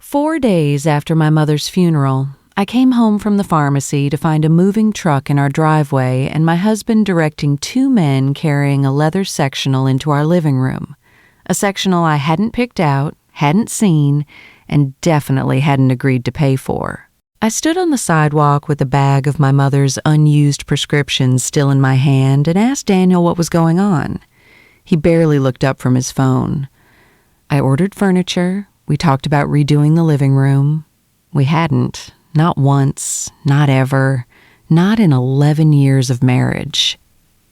4 days after my mother's funeral, I came home from the pharmacy to find a moving truck in our driveway and my husband directing 2 men carrying a leather sectional into our living room. A sectional I hadn't picked out, hadn't seen, and definitely hadn't agreed to pay for. I stood on the sidewalk with a bag of my mother's unused prescriptions still in my hand and asked Daniel what was going on. He barely looked up from his phone. I ordered furniture. We talked about redoing the living room. We hadn't. Not once. Not ever. Not in 11 years of marriage.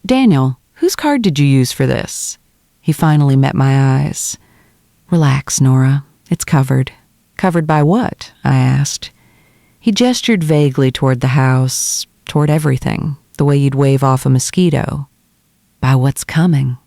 Daniel, whose card did you use for this? He finally met my eyes. Relax, Nora. It's covered. Covered by what? I asked. He gestured vaguely toward the house, toward everything, the way you'd wave off a mosquito. By what's coming.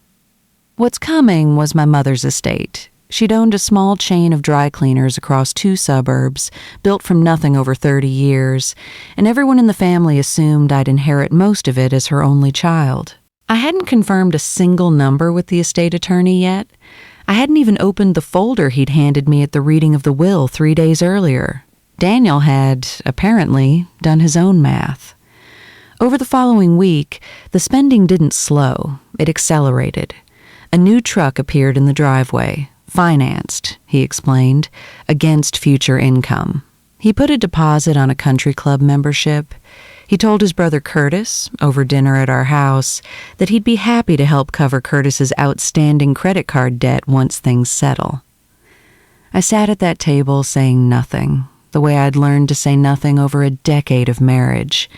What's coming was my mother's estate. She'd owned a small chain of dry cleaners across 2 suburbs, built from nothing over 30 years, and everyone in the family assumed I'd inherit most of it as her only child. I hadn't confirmed a single number with the estate attorney yet. I hadn't even opened the folder he'd handed me at the reading of the will 3 days earlier. Daniel had, apparently, done his own math. Over the following week, the spending didn't slow. It accelerated. A new truck appeared in the driveway, financed, he explained, against future income. He put a deposit on a country club membership. He told his brother Curtis, over dinner at our house, that he'd be happy to help cover Curtis's outstanding credit card debt once things settle. I sat at that table saying nothing, the way I'd learned to say nothing over a decade of marriage,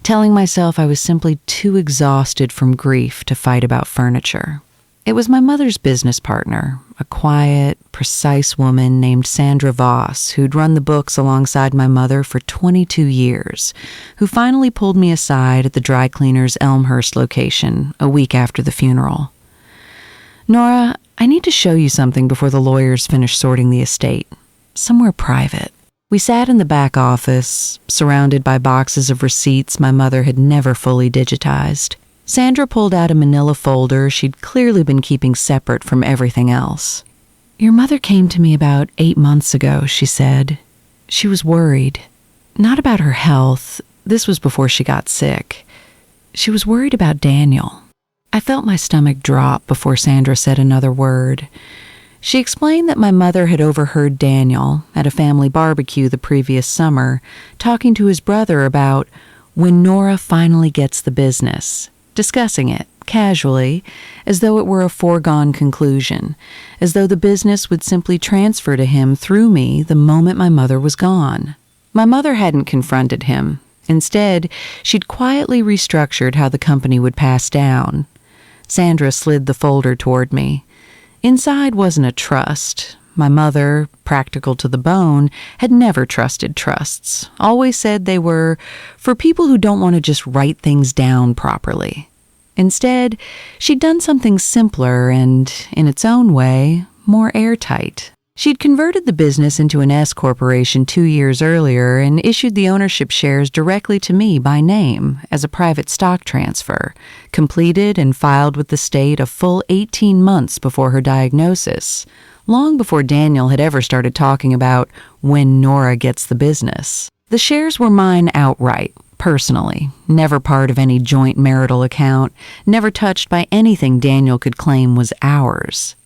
telling myself I was simply too exhausted from grief to fight about furniture. It was my mother's business partner, a quiet, precise woman named Sandra Voss, who'd run the books alongside my mother for 22 years, who finally pulled me aside at the dry cleaner's Elmhurst location a week after the funeral. Nora, I need to show you something before the lawyers finish sorting the estate. Somewhere private. We sat in the back office, surrounded by boxes of receipts my mother had never fully digitized. Sandra pulled out a manila folder she'd clearly been keeping separate from everything else. Your mother came to me about 8 months ago, she said. She was worried. Not about her health. This was before she got sick. She was worried about Daniel. I felt my stomach drop before Sandra said another word. She explained that my mother had overheard Daniel, at a family barbecue the previous summer, talking to his brother about when Nora finally gets the business, discussing it, casually, as though it were a foregone conclusion, as though the business would simply transfer to him through me the moment my mother was gone. My mother hadn't confronted him. Instead, she'd quietly restructured how the company would pass down. Sandra slid the folder toward me. Inside wasn't a trust. My mother, practical to the bone, had never trusted trusts, always said they were for people who don't want to just write things down properly. Instead, she'd done something simpler and, in its own way, more airtight. She'd converted the business into an S corporation 2 years earlier and issued the ownership shares directly to me by name as a private stock transfer, completed and filed with the state a full 18 months before her diagnosis, long before Daniel had ever started talking about when Nora gets the business. The shares were mine outright, personally, never part of any joint marital account, never touched by anything Daniel could claim was ours.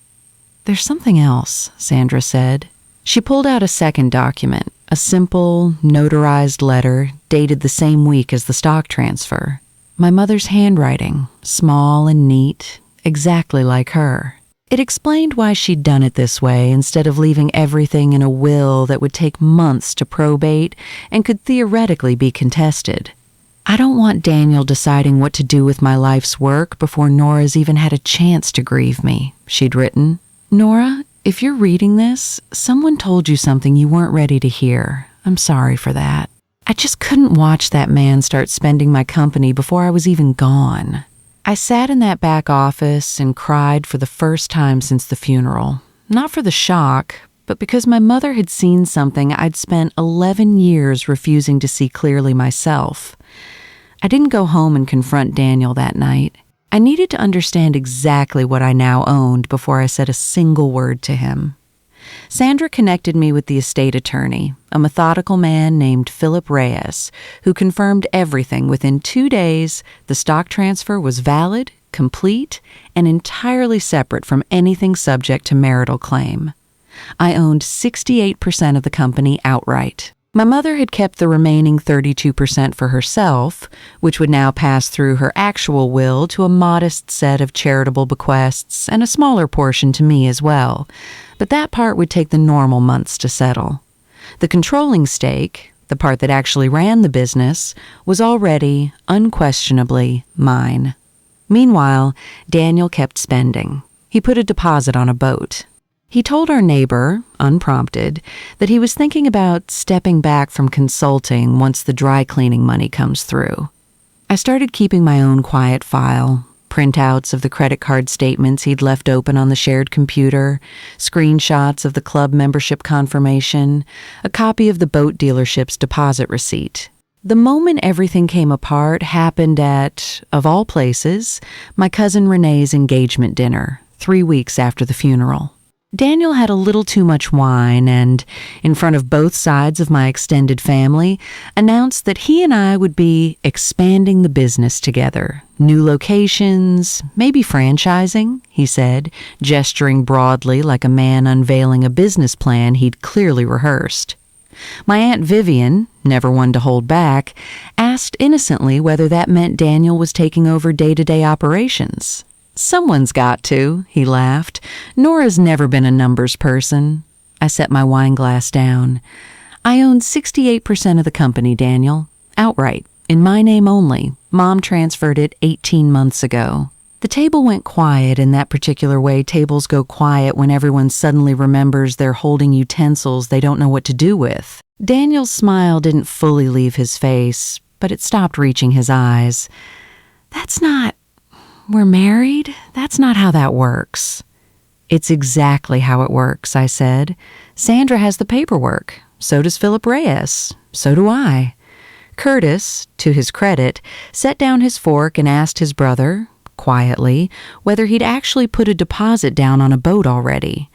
There's something else, Sandra said. She pulled out a second document, a simple, notarized letter dated the same week as the stock transfer. My mother's handwriting, small and neat, exactly like her. It explained why she'd done it this way instead of leaving everything in a will that would take months to probate and could theoretically be contested. I don't want Daniel deciding what to do with my life's work before Nora's even had a chance to grieve me, she'd written. Nora, if you're reading this, someone told you something you weren't ready to hear. I'm sorry for that. I just couldn't watch that man start spending my company before I was even gone. I sat in that back office and cried for the first time since the funeral. Not for the shock, but because my mother had seen something I'd spent 11 years refusing to see clearly myself. I didn't go home and confront Daniel that night. I needed to understand exactly what I now owned before I said a single word to him. Sandra connected me with the estate attorney, a methodical man named Philip Reyes, who confirmed everything within 2 days. The stock transfer was valid, complete, and entirely separate from anything subject to marital claim. I owned 68% of the company outright. My mother had kept the remaining 32% for herself, which would now pass through her actual will to a modest set of charitable bequests and a smaller portion to me as well. But that part would take the normal months to settle. The controlling stake, the part that actually ran the business, was already, unquestionably, mine. Meanwhile, Daniel kept spending. He put a deposit on a boat. He told our neighbor, unprompted, that he was thinking about stepping back from consulting once the dry cleaning money comes through. I started keeping my own quiet file, printouts of the credit card statements he'd left open on the shared computer, screenshots of the club membership confirmation, a copy of the boat dealership's deposit receipt. The moment everything came apart happened at, of all places, my cousin Renee's engagement dinner, 3 weeks after the funeral. Daniel had a little too much wine and, in front of both sides of my extended family, announced that he and I would be expanding the business together. New locations, maybe franchising, he said, gesturing broadly like a man unveiling a business plan he'd clearly rehearsed. My Aunt Vivian, never one to hold back, asked innocently whether that meant Daniel was taking over day-to-day operations. "Someone's got to," he laughed. "Nora's never been a numbers person." I set my wine glass down. "I own 68% of the company, Daniel. Outright. In my name only. Mom transferred it 18 months ago." The table went quiet in that particular way tables go quiet when everyone suddenly remembers they're holding utensils they don't know what to do with. Daniel's smile didn't fully leave his face, but it stopped reaching his eyes. "We're married? That's not how that works." "It's exactly how it works," I said. "Sandra has the paperwork. So does Philip Reyes. So do I." Curtis, to his credit, set down his fork and asked his brother, quietly, whether he'd actually put a deposit down on a boat already.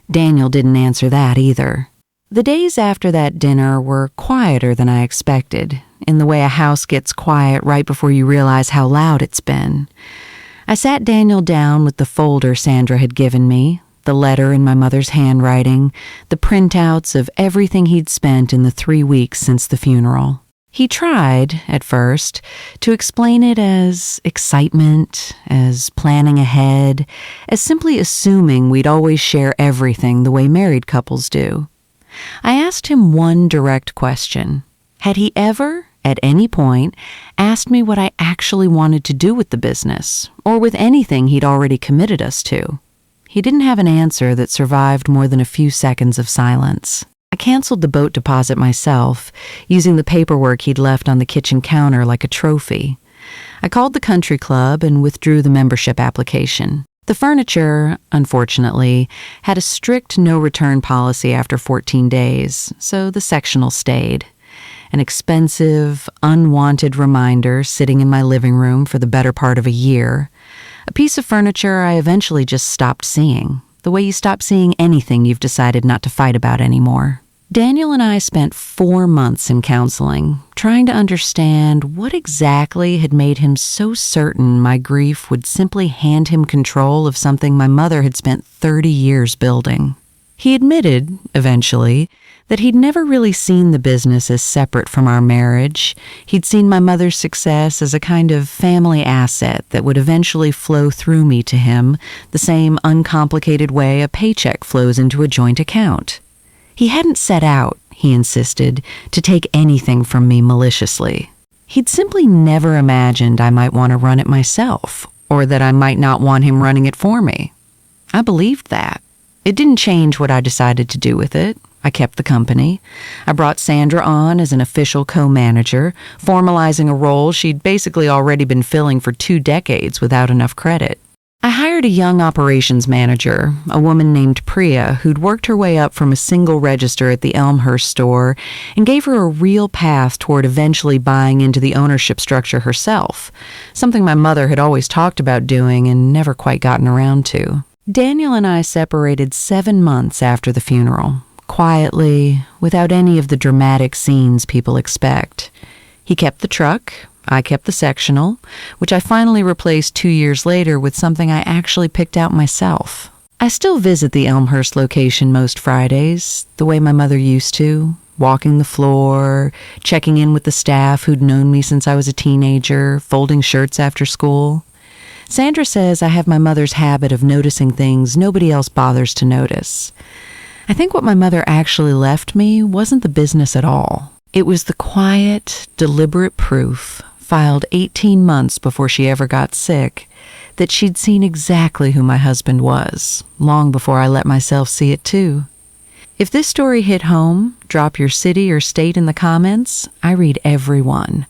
Daniel didn't answer that either. The days after that dinner were quieter than I expected, in the way a house gets quiet right before you realize how loud it's been. I sat Daniel down with the folder Sandra had given me, the letter in my mother's handwriting, the printouts of everything he'd spent in the 3 weeks since the funeral. He tried, at first, to explain it as excitement, as planning ahead, as simply assuming we'd always share everything the way married couples do. I asked him one direct question. Had he ever, at any point, asked me what I actually wanted to do with the business, or with anything he'd already committed us to? He didn't have an answer that survived more than a few seconds of silence. I canceled the boat deposit myself, using the paperwork he'd left on the kitchen counter like a trophy. I called the country club and withdrew the membership application. The furniture, unfortunately, had a strict no-return policy after 14 days, so the sectional stayed. An expensive, unwanted reminder sitting in my living room for the better part of a year. A piece of furniture I eventually just stopped seeing, the way you stop seeing anything you've decided not to fight about anymore. Daniel and I spent 4 months in counseling, trying to understand what exactly had made him so certain my grief would simply hand him control of something my mother had spent 30 years building. He admitted, eventually, that he'd never really seen the business as separate from our marriage. He'd seen my mother's success as a kind of family asset that would eventually flow through me to him, the same uncomplicated way a paycheck flows into a joint account. He hadn't set out, he insisted, to take anything from me maliciously. He'd simply never imagined I might want to run it myself, or that I might not want him running it for me. I believed that. It didn't change what I decided to do with it. I kept the company. I brought Sandra on as an official co-manager, formalizing a role she'd basically already been filling for 2 decades without enough credit. I hired a young operations manager, a woman named Priya, who'd worked her way up from a single register at the Elmhurst store, and gave her a real path toward eventually buying into the ownership structure herself, something my mother had always talked about doing and never quite gotten around to. Daniel and I separated 7 months after the funeral, quietly, without any of the dramatic scenes people expect. He kept the truck, I kept the sectional, which I finally replaced 2 years later with something I actually picked out myself. I still visit the Elmhurst location most Fridays, the way my mother used to, walking the floor, checking in with the staff who'd known me since I was a teenager, folding shirts after school. Sandra says I have my mother's habit of noticing things nobody else bothers to notice. I think what my mother actually left me wasn't the business at all. It was the quiet, deliberate proof, filed 18 months before she ever got sick, that she'd seen exactly who my husband was, long before I let myself see it too. If this story hit home, drop your city or state in the comments. I read every one.